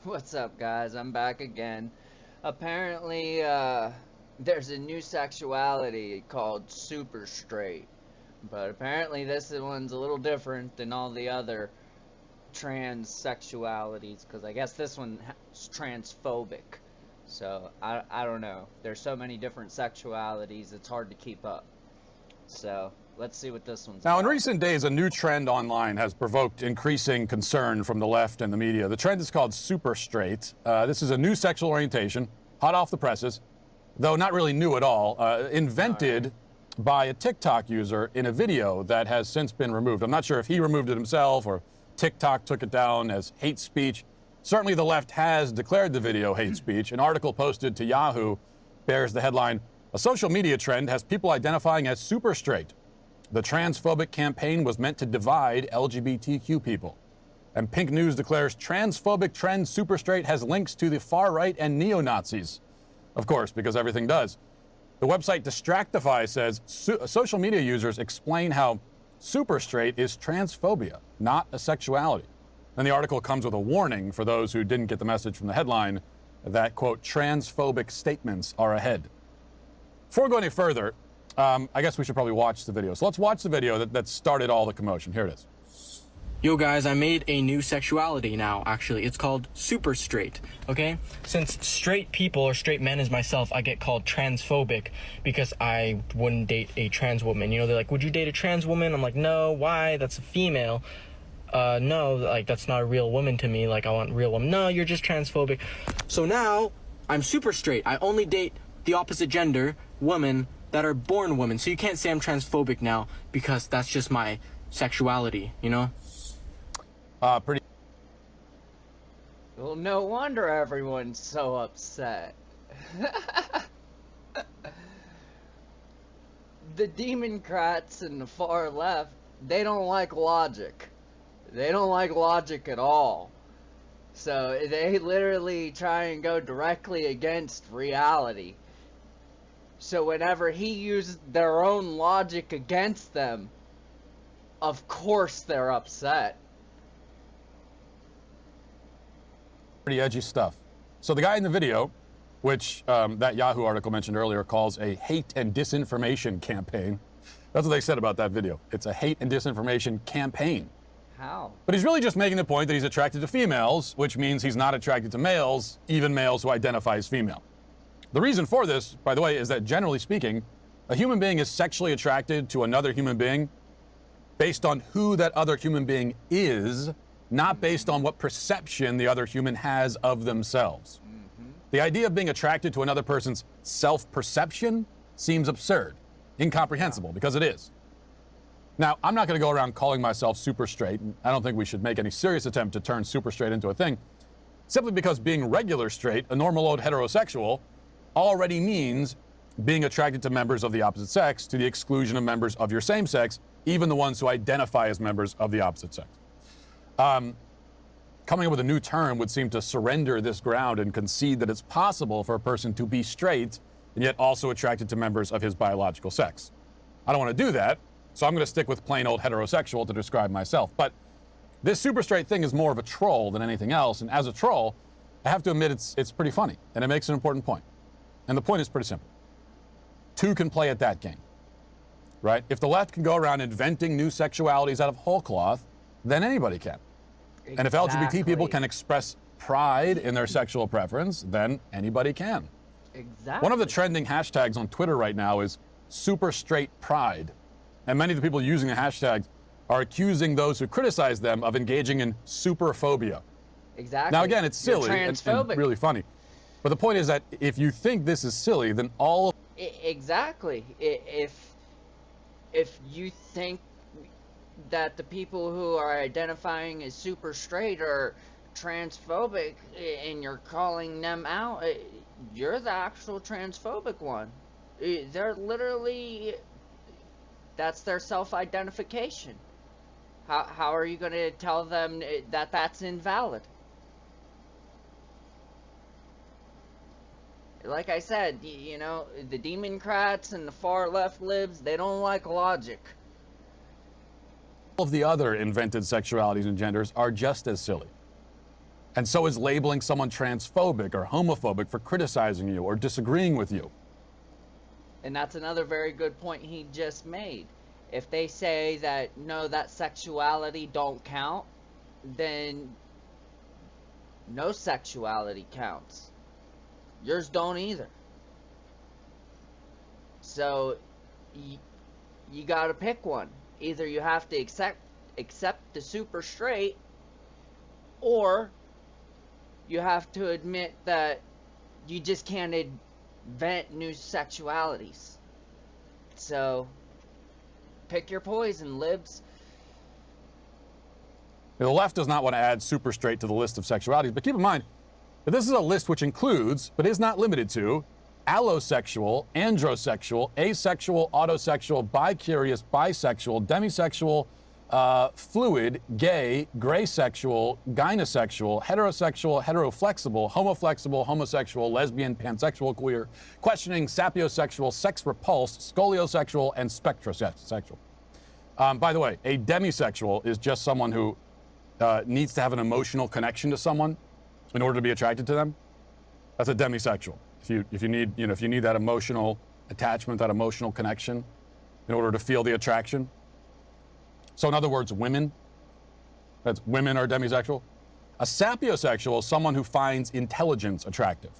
What's up, guys? I'm back again. Apparently, there's a new sexuality called super straight. But apparently, this one's a little different than all the other trans sexualities, because I guess this one's transphobic. So, I don't know. There's so many different sexualities, it's hard to keep up. So, let's see what this one's Now, in about. recent days, a new trend online has provoked increasing concern from the left and the media. The trend is called super straight. This is a new sexual orientation, hot off the presses, though not really new at all, invented by a TikTok user in a video that has since been removed. I'm not sure if he removed it himself or TikTok took it down as hate speech. Certainly the left has declared the video hate speech. An article posted to Yahoo bears the headline, "A social media trend has people identifying as super straight. The transphobic campaign was meant to divide LGBTQ people." And Pink News declares transphobic trend super straight has links to the far right and neo-Nazis. Of course, because everything does. The website Distractify says social media users explain how super straight is transphobia, not a sexuality. And the article comes with a warning for those who didn't get the message from the headline that, quote, transphobic statements are ahead. Before we go any further, I guess we should probably watch the video. So let's watch the video that started all the commotion. Here it is. Yo guys, I made a new sexuality now, actually. It's called super straight, okay? Since straight people or straight men as myself, I get called transphobic because I wouldn't date a trans woman. You know, they're like, would you date a trans woman? I'm like, no, why? That's a female. No, like, that's not a real woman to me. Like, I want a real woman. No, you're just transphobic. So now, I'm super straight. I only date the opposite gender, women, that are born women. So you can't say I'm transphobic now because that's just my sexuality, you know? Pretty. Well, no wonder everyone's so upset. The Democrats and the far left, they don't like logic. They don't like logic at all. So they literally try and go directly against reality. So whenever he uses their own logic against them, of course they're upset. Pretty edgy stuff. So the guy in the video, which that Yahoo article mentioned earlier calls a hate and disinformation campaign. That's what they said about that video. It's a hate and disinformation campaign. How? But he's really just making the point that he's attracted to females, which means he's not attracted to males, even males who identify as female. The reason for this, by the way, is that generally speaking, a human being is sexually attracted to another human being based on who that other human being is, not based on what perception the other human has of themselves. The idea of being attracted to another person's self-perception seems absurd, incomprehensible, because it is. Now, I'm not going to go around calling myself super straight, and I don't think we should make any serious attempt to turn super straight into a thing, simply because being regular straight, a normal old heterosexual, already means being attracted to members of the opposite sex to the exclusion of members of your same sex, even the ones who identify as members of the opposite sex. Coming up with a new term would seem to surrender this ground and concede that it's possible for a person to be straight and yet also attracted to members of his biological sex. I don't want to do that, so I'm going to stick with plain old heterosexual to describe myself. But this super straight thing is more of a troll than anything else, and as a troll, I have to admit it's pretty funny, and it makes an important point. And the point is pretty simple. Two can play at that game, right? If the left can go around inventing new sexualities out of whole cloth, then anybody can. And if LGBT people can express pride in their sexual preference, then anybody can. Exactly. One of the trending hashtags on Twitter right now is super straight pride. And many of the people using the hashtag are accusing those who criticize them of engaging in superphobia. Exactly. Now, again, it's silly and really funny. But the point is that if you think this is silly, then all... Exactly. If you think that the people who are identifying as super straight are transphobic and you're calling them out, you're the actual transphobic one. They're literally, that's their self-identification. How are you going to tell them that that's invalid? Like I said, you know, the Democrats and the far left libs, they don't like logic. of the other invented sexualities and genders are just as silly. And so is labeling someone transphobic or homophobic for criticizing you or disagreeing with you. And that's another very good point he just made. If they say that, no, that sexuality don't count, then no sexuality counts. Yours don't either. So, you gotta pick one. Either you have to accept the super straight, or you have to admit that you just can't invent new sexualities. So, pick your poison, libs. The left does not want to add super straight to the list of sexualities, but keep in mind that this is a list which includes, but is not limited to, allosexual, androsexual, asexual, autosexual, bicurious, bisexual, demisexual, fluid, gay, gray sexual, gynosexual, heterosexual, heteroflexible, homoflexible, homosexual, lesbian, pansexual, queer, questioning, sapiosexual, sex repulsed, scoliosexual, and spectrosexual. By the way, a demisexual is just someone who needs to have an emotional connection to someone in order to be attracted to them. That's a demisexual. If you need that emotional attachment, that emotional connection in order to feel the attraction. So in other words, women are demisexual. A sapiosexual is someone who finds intelligence attractive.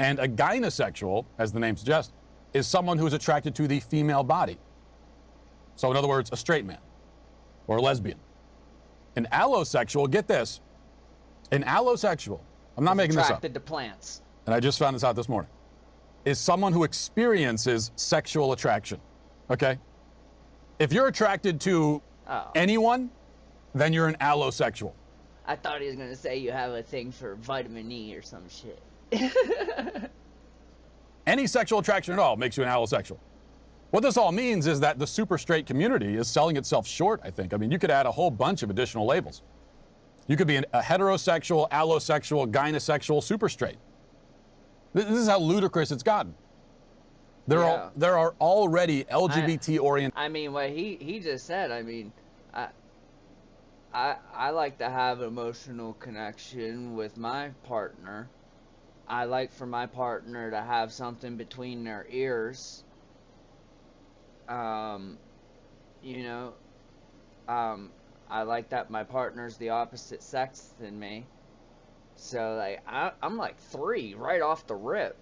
And a gynosexual, as the name suggests, is someone who is attracted to the female body. So in other words, a straight man or a lesbian. An allosexual, get this, an allosexual, I'm not making this up. Attracted to plants. And I just found this out this morning, is someone who experiences sexual attraction, okay? If you're attracted to anyone, then you're an allosexual. I thought he was going to say you have a thing for vitamin E or some shit. Any sexual attraction at all makes you an allosexual. What this all means is that the super straight community is selling itself short, I think. I mean, you could add a whole bunch of additional labels. You could be a heterosexual, allosexual, gynosexual, super straight. This is how ludicrous it's gotten. There are already LGBT-oriented... I mean, what he just said, I mean, I like to have an emotional connection with my partner. I like for my partner to have something between their ears. I like that my partner's the opposite sex than me. So, like, I'm like 3 right off the rip.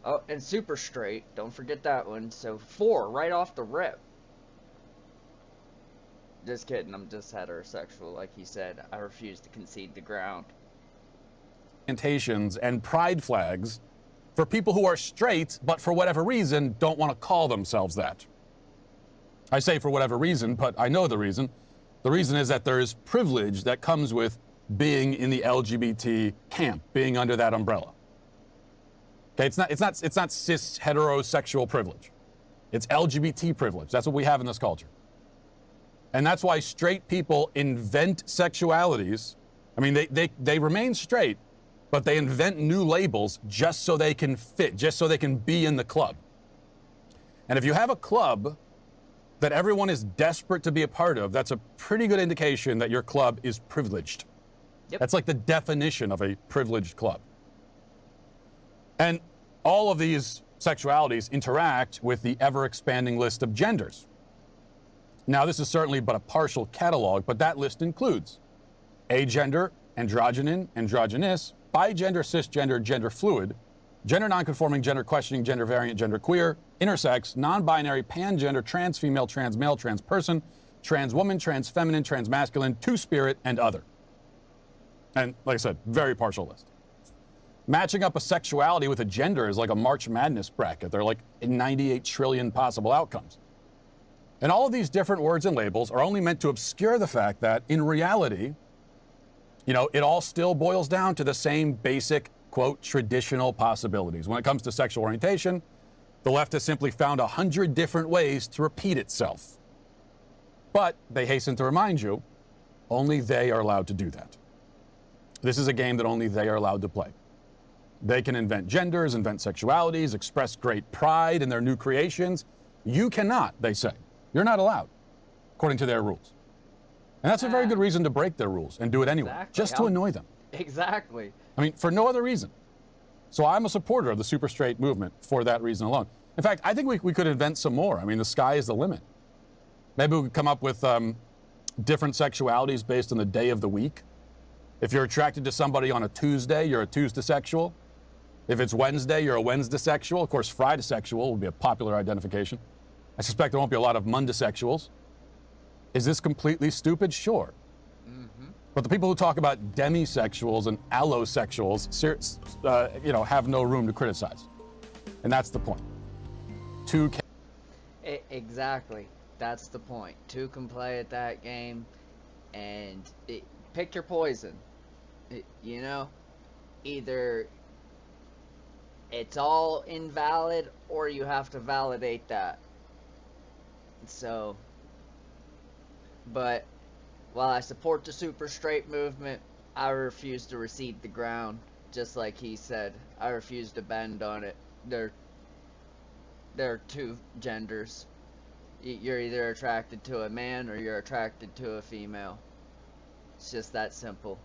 Oh, and super straight. Don't forget that one. So, 4 right off the rip. Just kidding. I'm just heterosexual, like he said. I refuse to concede the ground. ...orientations and pride flags for people who are straight, but for whatever reason, don't want to call themselves that. I say for whatever reason, but I know the reason. The reason is that there is privilege that comes with being in the LGBT camp, being under that umbrella. Okay, it's not cis heterosexual privilege. It's LGBT privilege. That's what we have in this culture. And that's why straight people invent sexualities. I mean, they remain straight, but they invent new labels just so they can fit, just so they can be in the club. And if you have a club that everyone is desperate to be a part of, that's a pretty good indication that your club is privileged. Yep. That's like the definition of a privileged club. And all of these sexualities interact with the ever-expanding list of genders. Now, this is certainly but a partial catalog, but that list includes agender, androgynon, androgynous, bigender, cisgender, gender fluid, gender nonconforming, gender questioning, gender variant, gender queer, intersex, non-binary, pangender, trans female, trans male, trans person, trans woman, trans feminine, trans masculine, two-spirit, and other. And like I said, very partial list. Matching up a sexuality with a gender is like a March Madness bracket. There are like 98 trillion possible outcomes. And all of these different words and labels are only meant to obscure the fact that in reality, it all still boils down to the same basic, quote, traditional possibilities. When it comes to sexual orientation, the left has simply found 100 different ways to repeat itself. But they hasten to remind you, only they are allowed to do that. This is a game that only they are allowed to play. They can invent genders, invent sexualities, express great pride in their new creations. You cannot, they say. You're not allowed, according to their rules. And that's a very good reason to break their rules and do it anyway, Exactly. just to annoy them. Exactly. I mean, for no other reason. So I'm a supporter of the super straight movement for that reason alone. In fact, I think we could invent some more. I mean, the sky is the limit. Maybe we could come up with different sexualities based on the day of the week. If you're attracted to somebody on a Tuesday, you're a Tuesday sexual. If it's Wednesday, you're a Wednesday sexual. Of course, Friday sexual would be a popular identification. I suspect there won't be a lot of Monday sexuals. Is this completely stupid? Sure. But the people who talk about demisexuals and allosexuals, have no room to criticize. And that's the point. Exactly. That's the point. Two can play at that game, and pick your poison. Either it's all invalid or you have to validate that. So, but while I support the super straight movement, I refuse to recede the ground. Just like he said, I refuse to bend on it. There are two genders. You're either attracted to a man or you're attracted to a female. It's just that simple.